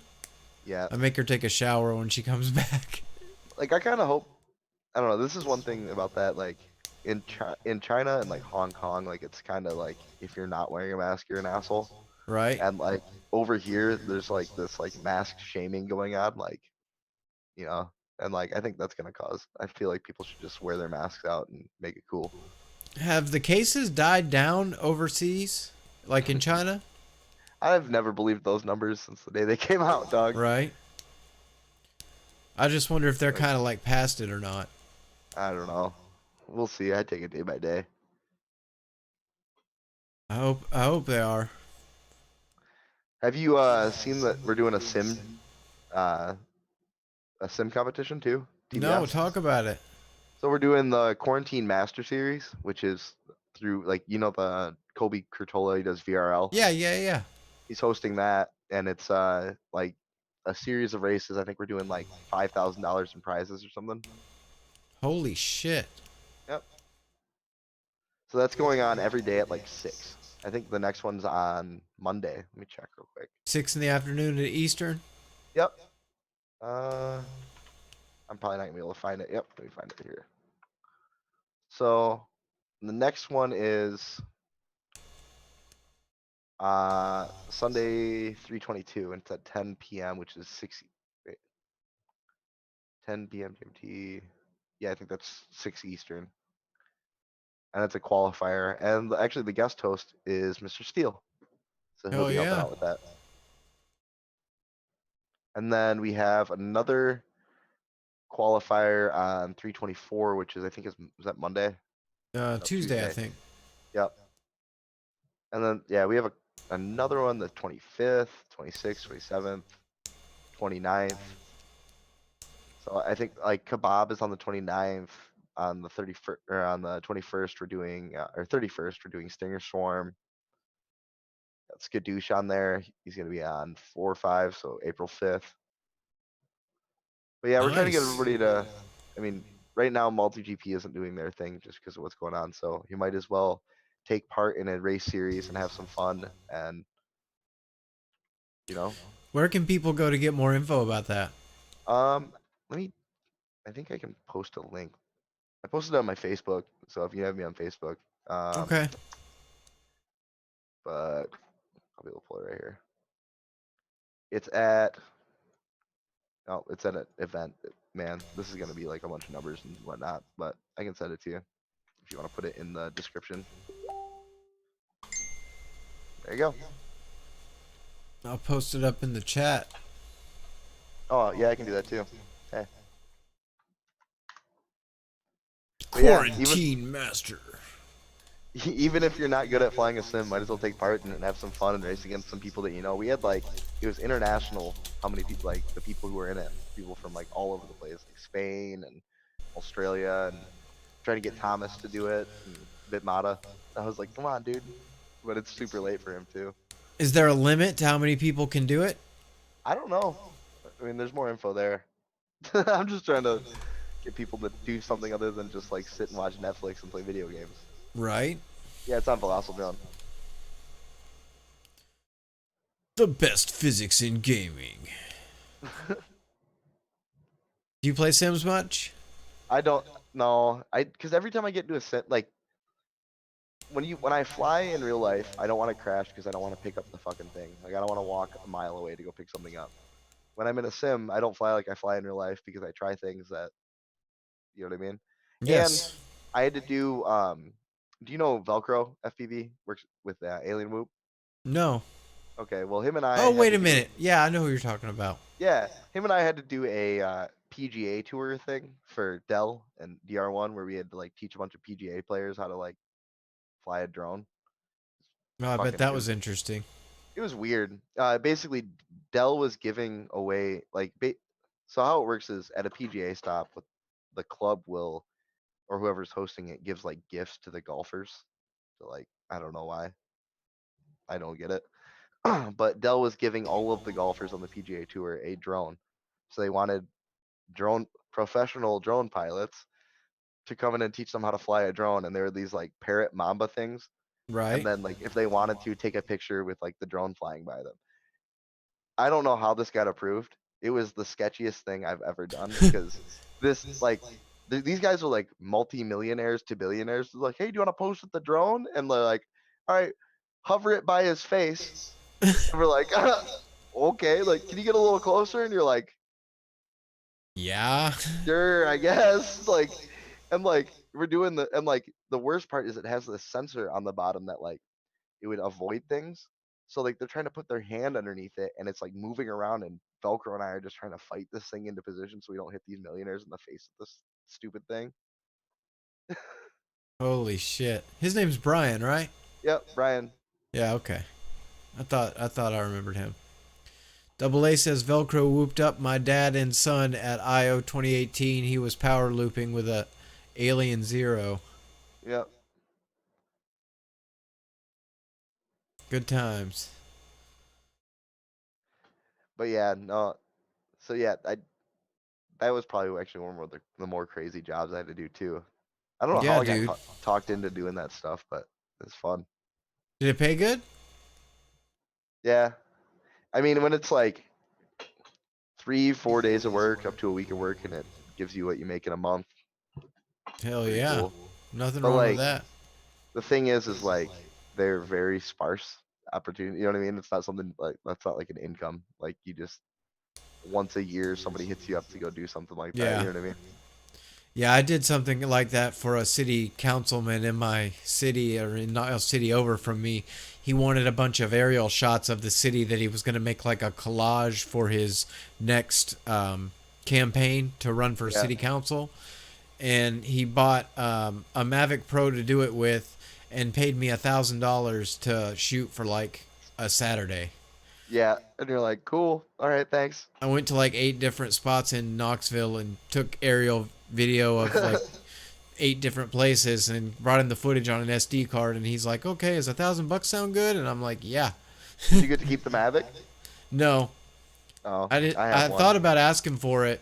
Yeah. I make her take a shower when she comes back. Like I kind of hope. I don't know. This is one thing about that. Like in China and like Hong Kong, like it's kind of like if you're not wearing a mask, you're an asshole. Right? And like over here, there's like this like mask shaming going on. Like you know, and like I think that's gonna cause. I feel like people should just wear their masks out and make it cool. Have the cases died down overseas, like in China? I've never believed those numbers since the day they came out, dog. Right. I just wonder if they're Like kind of like past it or not. I don't know. We'll see. I take it day by day. I hope they are. Have you seen that we're doing uh a sim competition too? No, TBS. talk about it. So we're doing the Quarantine Master Series, which is through like the Kobe Kurtola, he does VRL. Yeah, yeah, yeah. He's hosting that, and it's like a series of races. I think we're doing like $5,000 in prizes or something. Holy shit. Yep. So that's going on every day at like 6. I think the next one's on Monday. Let me check real quick. 6 in the afternoon at Eastern. Yep. Uh, I'm probably not gonna be able to find it. Yep. Let me find it here. So the next one is Sunday 3/22, and it's at 10 p.m., which is 6. Wait, 10 p.m. GMT. Yeah, I think that's 6 Eastern, and it's a qualifier. And actually, the guest host is Mr. Steele, so he'll Oh be helping yeah. out with that. And then we have another qualifier on 3/24, which is I think is that Monday? No, Tuesday, I Tuesday. think. Yep. And then yeah, we have another one the 25th, 26th, 27th, 29th. So I think like kebab is on the 29th. On the 31st or on the 21st, we're doing or 31st, we're doing Stinger Swarm. Got Skadoosh on there. He's gonna be on 4 or 5, so April 5th. But yeah, we're trying to get Nice. everybody to. I mean, right now MultiGP isn't doing their thing just because of what's going on. So you might as well take part in a race series and have some fun. And you know, Where can people go to get more info about that? um, let me. I think I can post a link. I posted it on my Facebook, so if you have me on Facebook, um, Okay. but I'll be able to pull it right here. It's at. Oh, it's at an event. Man, this is gonna be like a bunch of numbers and whatnot, but I can send it to you if you want to put it in the description. There you go. I'll post it up in the chat. Oh yeah, I can do that too. Hey. But yeah, Quarantine Master. even if you're not good at flying a sim, might as well take part and have some fun and race against some people that you know. We had like it was international. How many people? Like the people who were in it, people from like all over the place, like Spain and Australia, and trying to get Thomas to do it and Bitmata. I was like, come on, dude. But it's super late for him too. Is there a limit to how many people can do it? I don't know. I mean, there's more info there. I'm just trying to get people to do something other than just like sit and watch Netflix and play video games. Right. Yeah, it's on Velocidrone. The best physics in gaming. Do you play Sims much? I don't know. Because every time I get into a set, like when I fly in real life, I don't want to crash because I don't want to pick up the fucking thing. Like I don't want to walk a mile away to go pick something up. When I'm in a sim, I don't fly like I fly in real life because I try things that You know what I mean? And Yes. I had to do you know Velcro FPV works with Alien Whoop? No. Okay, well him and I Oh, had wait to a do minute. Yeah, I know who you're talking about. yeah, him and I had to do a PGA tour thing for Dell and DR1 where we had to like teach a bunch of PGA players how to like fly a drone. Oh, I bet Fucking that was interesting. it was weird. Basically Dell was giving away so how it works is at a PGA stop with the club will or whoever's hosting it gives like gifts to the golfers. So like I don't know why. I don't get it. But Dell was giving all of the golfers on the PGA tour a drone. So they wanted drone professional drone pilots to come in and teach them how to fly a drone, and there were these like parrot mamba things, and Right? then like if they wanted to take a picture with like the drone flying by them. I don't know how this got approved. It was the sketchiest thing I've ever done because this like these guys are like multi-millionaires to billionaires. They're like, hey, do you want to post with the drone? And they're like, all right, hover it by his face. And we're like, okay, like, can you get a little closer? And you're like, Yeah. sure, I guess. Like, and like we're doing and like the worst part is it has this sensor on the bottom that like it would avoid things. So like they're trying to put their hand underneath it and it's like moving around and Velcro and I are just trying to fight this thing into position so we don't hit these millionaires in the face with this stupid thing. Holy shit. His name's Brian, right? Yep, Brian. Yeah, okay. I thought I remembered him. Double A says Velcro whooped up my dad and son at IO 2018. He was power looping with a Alien Zero. Yep. Good times. But yeah, no. So yeah, I that was probably actually one of the more crazy jobs I had to do too. I don't know how Yeah, I got dude. talked into doing that stuff, but it's fun. Did it pay good? Yeah. I mean, when it's like 3, 4 days of work up to a week of work and it gives you what you make in a month, it's Hell pretty yeah. cool. Nothing But wrong with like that. the thing is like they're very sparse opportunity. You know what I mean? It's not something like that's not like an income. Like you just once a year somebody hits you up to go do something like that. You Yeah. know what I mean? Yeah, I did something like that for a city councilman in my city or in a city over from me. He wanted a bunch of aerial shots of the city that he was going to make like a collage for his next campaign to run for Yeah. city council. And he bought a Mavic Pro to do it with and paid me $1,000 to shoot for like a Saturday. Yeah. And you're like, cool. All right, thanks. I went to like 8 different spots in Knoxville and took aerial video of like 8 different places and brought him the footage on an SD card. And he's like, "Okay, is $1,000 sound good?" And I'm like, "Yeah." Did you get to keep the Mavic? No, Oh, I did. I have I one. thought about asking for it.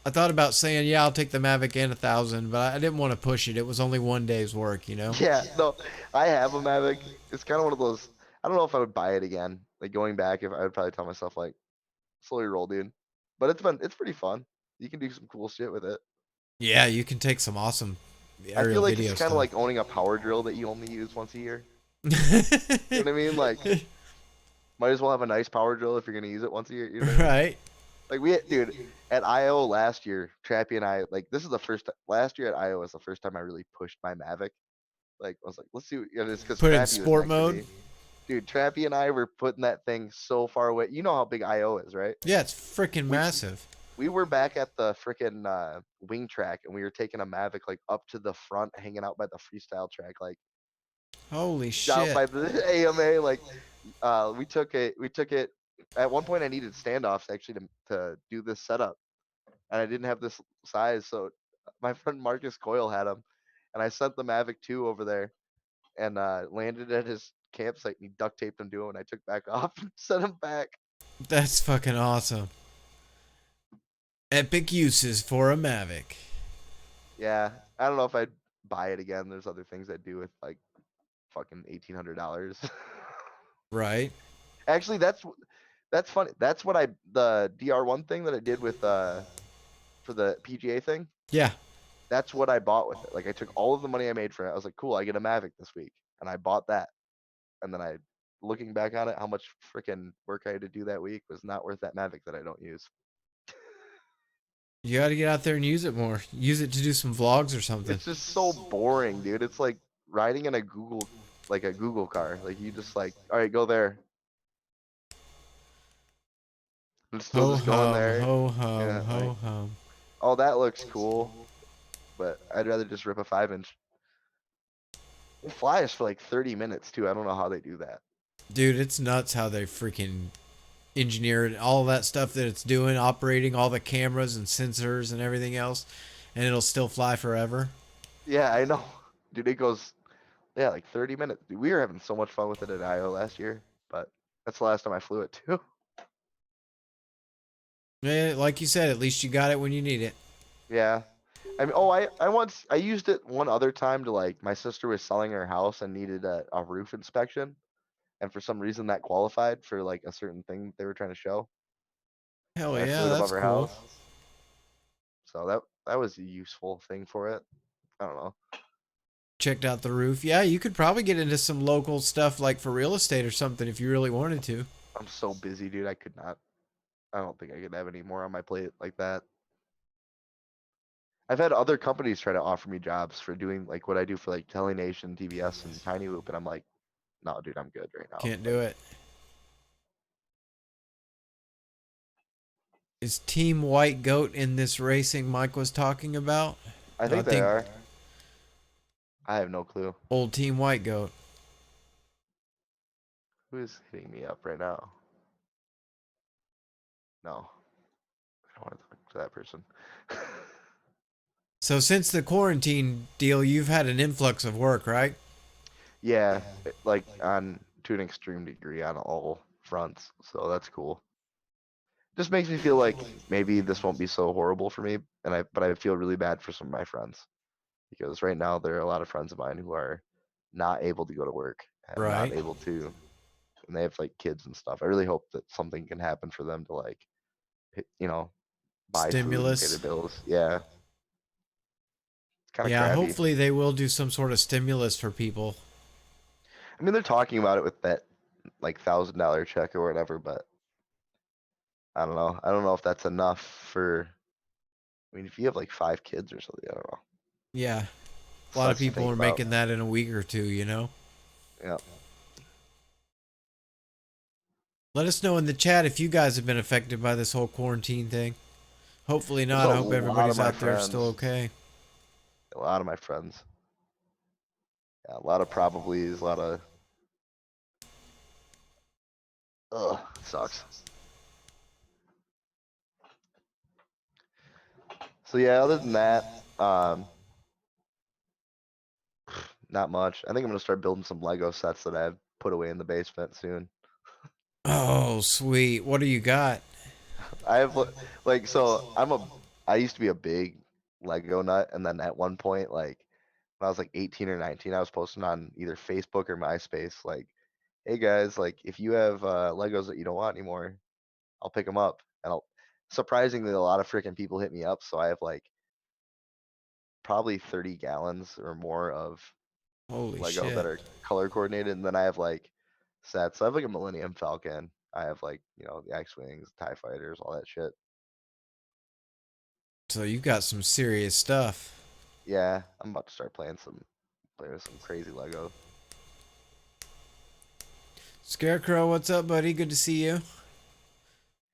I thought about saying, "Yeah, I'll take the Mavic and 1,000," but I didn't want to push it. It was only one day's work, you know. Yeah, no, I have a Mavic. It's kind of one of those. I don't know if I would buy it again. Like going back, if I would probably tell myself like slowly roll, dude. But it's pretty fun. You can do some cool shit with it. Yeah, you can take some awesome I feel aerial like it's video kind of stuff. like owning a power drill that you only use once a year. You know what I mean? Like, might as well have a nice power drill if you're gonna use it once a year. You know what I mean? Right? Like dude, at IO last year, Trappy and I, like, this is the first. Last year at IO was the first time I really pushed my Mavic. Like, I was like, let's see. It's because Put it in Trappy was sport next to mode. me. Dude, Trappy and I were putting that thing so far away. You know how big IO is, right? Yeah, it's freaking We massive. we were back at the freaking wing track, and we were taking a Mavic like up to the front, hanging out by the freestyle track, like Holy out shit. by the AMA. Like, we took it. At one point, I needed standoffs actually to do this setup, and I didn't have this size, so my friend Marcus Coyle had them, and I sent the Mavic 2 over there and landed at his campsite, and he duct taped him to him, and I took back off and sent him back. That's fucking awesome. Epic uses for a Mavic. Yeah, I don't know if I'd buy it again. There's other things I'd do with like fucking $1,800. Right? Actually, that's funny. That's what the DR1 thing that I did with for the PGA thing. Yeah. That's what I bought with it. Like I took all of the money I made from it. I was like, cool, I get a Mavic this week, and I bought that. And then looking back on it, how much freaking work I had to do that week was not worth that Mavic that I don't use. You got to get out there and use it more. Use it to do some vlogs or something. It's just so boring, dude. It's like riding in a Google car. Like you just like, all right, go there. I'm still Ho just going hum, there. ho hum, Yeah, like, ho hum. oh, that looks cool, but I'd rather just rip a 5 inch. It flies for like 30 minutes too. I don't know how they do that. Dude, it's nuts how they freaking engineered all that stuff that it's doing, operating all the cameras and sensors and everything else, and it'll still fly forever. Yeah, I know. Dude, it goes, yeah, like 30 minutes. Dude, we were having so much fun with it at IO last year, but that's the last time I flew it too. Yeah, like you said, at least you got it when you need it. Yeah. I mean, oh, I used it one other time to like, my sister was selling her house and needed a roof inspection. And for some reason that qualified for like a certain thing they were trying to show. Hell And I yeah, flew it above that's her cool. house. So that was a useful thing for it. I don't know. Checked out the roof. Yeah, you could probably get into some local stuff like for real estate or something if you really wanted to. I'm so busy, dude. I could not. I don't think I could have any more on my plate like that. I've had other companies try to offer me jobs for doing like what I do for like Telenation, TBS, and Tiny Loop, and I'm like, no, dude, I'm good right now. Can't do Like, it. Is Team White Goat in this racing Mike was talking about? I I think they think are. I have no clue. old Team White Goat. Who is hitting me up right now? No, I don't want to talk to that person. So since the quarantine deal, you've had an influx of work, right? Yeah, like on to an extreme degree on all fronts. So that's cool. Just makes me feel like maybe this won't be so horrible for me, and but I feel really bad for some of my friends because right now there are a lot of friends of mine who are not able to go to work and not Right. able to, and they have like kids and stuff. I really hope that something can happen for them to like, you know, buy food and pay their Stimulus. bills. Yeah, it's kind of Yeah, crappy. hopefully they will do some sort of stimulus for people. I mean, they're talking about it with that like $1,000 check or whatever, but I don't know. I don't know if that's enough for. I mean, if you have like 5 kids or something, I don't know. Yeah, a lot of Sucks to people think are about. making that in a week or two, you know? Yeah. Let us know in the chat if you guys have been affected by this whole quarantine thing. Hopefully There's a not. I hope lot of everybody's my out there still friends. okay. A lot of my friends. Yeah, a lot of probablys, a lot of ugh, sucks. So yeah, other than that, um, not much. I think I'm gonna start building some Lego sets that I've put away in the basement soon. Oh, sweet. What do you got? I have like so I used to be a big Lego nut, and then at one point, like when I was like 18 or 19, I was posting on either Facebook or MySpace, like, "Hey guys, like if you have Legos that you don't want anymore, I'll pick them up." And surprisingly, a lot of freaking people hit me up, so I have like probably 30 gallons or more of Holy Lego that shit. are color coordinated, and then I have like sets. I have like a Millennium Falcon. I have like the X-wings, TIE fighters, all that shit. So you got some serious stuff. Yeah, I'm about to start playing with some crazy Lego. Scarecrow, what's up, buddy? Good to see you.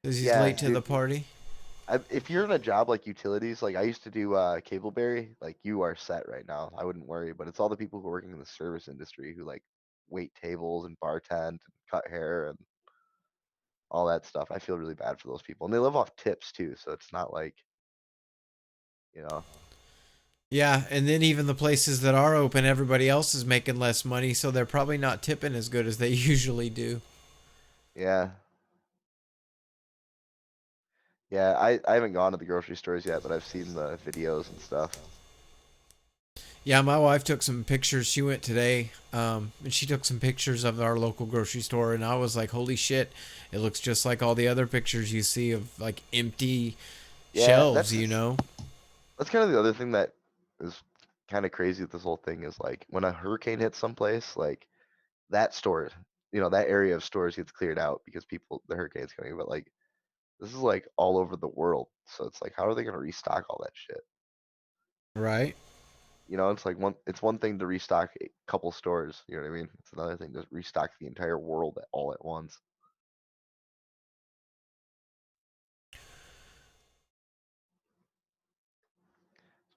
Says he's Yeah, late to the dude. party. If you're in a job like utilities, like I used to do Cableberry, like you are set right now. I wouldn't worry, but it's all the people who are working in the service industry who like wait tables and bartend and cut hair and all that stuff. I feel really bad for those people, and they live off tips too, so it's not like you know. Yeah, and then even the places that are open, everybody else is making less money, so they're probably not tipping as good as they usually do. Yeah, yeah. I haven't gone to the grocery stores yet, but I've seen the videos and stuff. Yeah, my wife took some pictures. She went today, and she took some pictures of our local grocery store, and I was like, "Holy shit! It looks just like all the other pictures you see of like empty Yeah, shelves." You know? that's kind of the other thing that is kind of crazy with this whole thing is like when a hurricane hits someplace, like that store, that area of stores gets cleared out because the hurricane's coming. But like This is like all over the world. So it's like, how are they going to restock all that shit? Right. It's like one thing to restock a couple stores. You know what I mean? It's another thing to restock the entire world all at once.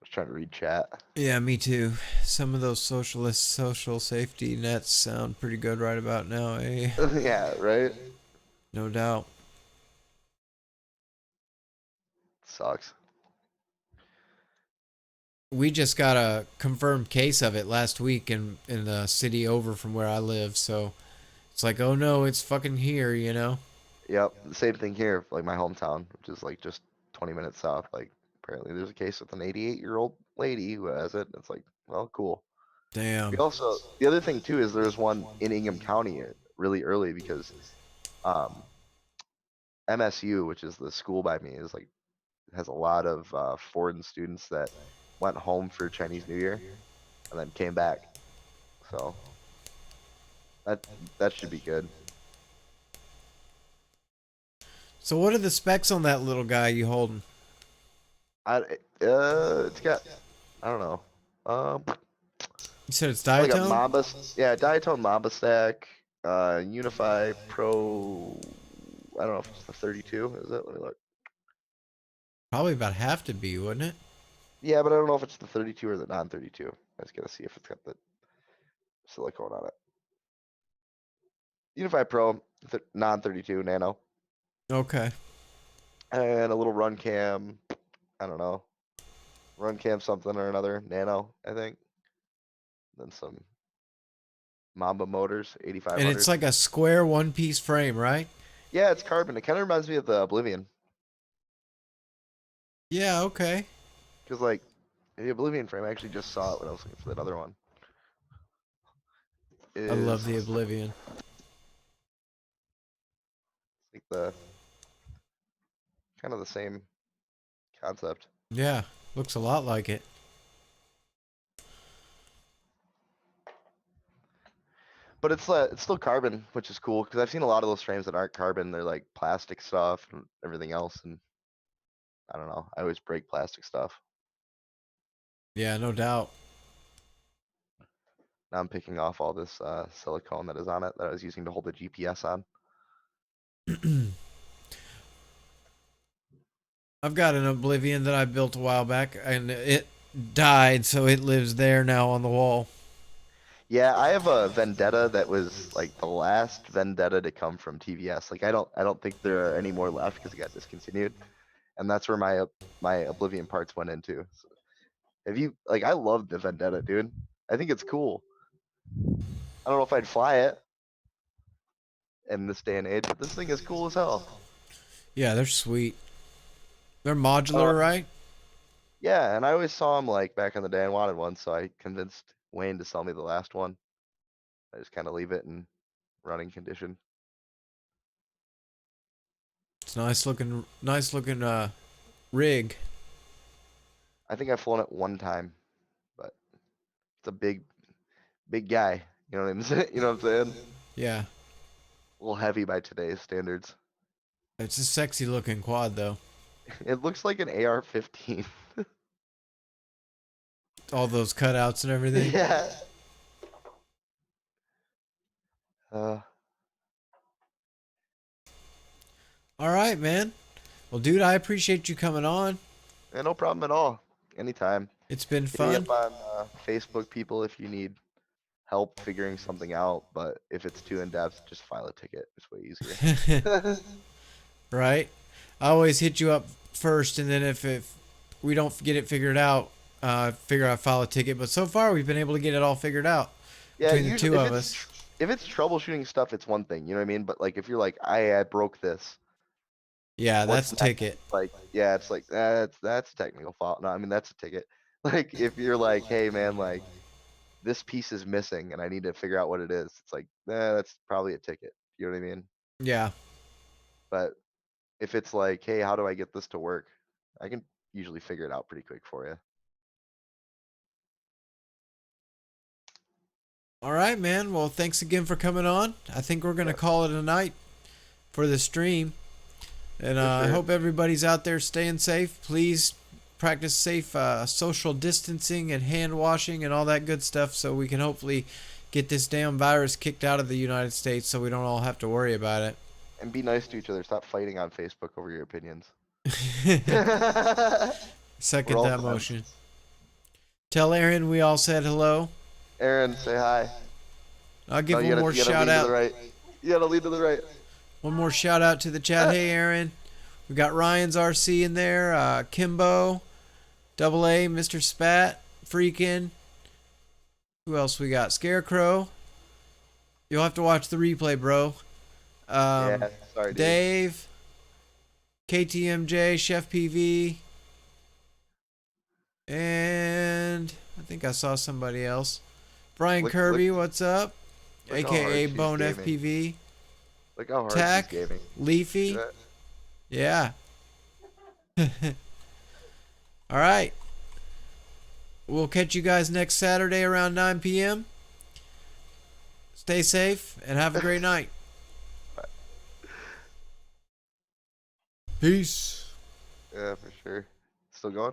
I was trying to read chat. Yeah, me too. Some of those socialist social safety nets sound pretty good right about now, eh? Yeah, right. No doubt. Sucks. We just got a confirmed case of it last week in the city over from where I live, so it's like, oh no, it's fucking here, you know? Yep. The same thing here, like my hometown, which is like just 20 minutes south. Like apparently there's a case with an 88-year-old lady who has it. It's like, well, cool. We Damn. also the other thing too is there's one in Ingham County really early because um, MSU, which is the school by me, is like has a lot of foreign students that went home for Chinese New Year and then came back. So that that should be good. So what are the specs on that little guy you holding? It's got I don't know. You said it's Like a diatone? Yeah, diatone Mamba stack, Unify Pro. I don't know if it's the 32. Is it? Let me look. Probably about have to be, wouldn't it? Yeah, but I don't know if it's the 32 or the non-32. I just gotta see if it's got the silicone on it. Unify Pro, non-32 nano, Okay. and a little run cam. I don't know, run cam something or another nano. I think. Then some Mamba motors, And it's 8500. like a square one piece frame, right? Yeah, it's carbon. It kind of reminds me of the Oblivion, Yeah, okay. because like the Oblivion frame, I actually just saw it when I was looking for that other one. I love Is the Oblivion. like the kind of the same concept. Yeah, looks a lot like it. But it's still carbon, which is cool because I've seen a lot of those frames that aren't carbon. They're like plastic stuff and everything else, and I don't know. I always break plastic stuff. Yeah, no doubt. Now I'm picking off all this silicone that is on it that I was using to hold the GPS on. I've got an Oblivion that I built a while back, and it died, so it lives there now on the wall. Yeah, I have a Vendetta that was like the last Vendetta to come from TVS. Like I don't think there are any more left because it got discontinued, and that's where my Oblivion parts went into. So have you like I love the Vendetta, dude. I think it's cool. I don't know if I'd fly it in this day and age, but this thing is cool as hell. Yeah, they're sweet. They're Oh, modular, right? yeah, and I always saw them like back in the day and wanted one, so I convinced Wayne to sell me the last one. I just kind of leave it in running condition. It's nice looking rig. I think I've flown it one time, but it's a big guy. You know what I'm saying? You know what I'm saying? Yeah, A little heavy by today's standards. it's a sexy looking quad though. It looks like an AR-15. All those cutouts and everything. Yeah. Uh, All right, man. Well, dude, I appreciate you coming on. yeah, no problem at all. Anytime. It's been Hit me fun. up on Facebook, people, if you need help figuring something out. But if it's too in depth, just file a ticket. It's way easier. Right? I always hit you up first, and then if we don't get it figured out, figure out file a ticket. But so far, we've been able to get it all figured out Yeah, between the usually two of us. if it's troubleshooting stuff, it's one thing, you know what I mean? But like if you're like, I broke this, Yeah, what's that's a next? ticket. Like, yeah, it's like that's a technical fault. No, I mean that's a ticket. Like if you're like, hey man, like this piece is missing and I need to figure out what it is, it's like, that's probably a ticket. You know what I mean? Yeah. But if it's like, hey, how do I get this to work? I can usually figure it out pretty quick for you. All right, man. Well, thanks again for coming on. I think we're gonna Yeah. call it a night for the stream. And For I sure. hope everybody's out there staying safe. Please practice safe social distancing and hand washing and all that good stuff so we can hopefully get this damn virus kicked out of the United States so we don't all have to worry about And be nice to each other. Stop fighting on Facebook over your opinions. it. We're Second all that friends. motion. Tell Aaron we all said hello. Aaron, say hi. I'll No, give one more you gotta shout lean to the out. right. You gotta lean to the right. One more shout out to the chat. Hey Aaron. We got Ryan's RC in there, Kimbo, Double A, Mr. Spat, Freakin'. Who else we got? Scarecrow. You'll have to watch the replay, bro. Yeah, sorry, dude. Dave, KTMJ, Chef PV, and I think I saw somebody else. Brian Look, Kirby, what's up? look how hard AKA she's Bone gaming. FPV. Look how hard she's Tack, gaming. See Leafy. that? Yeah. All right. We'll catch you guys next Saturday around 9 p.m. Stay safe and have a great night. Peace. Yeah, for sure. Still going?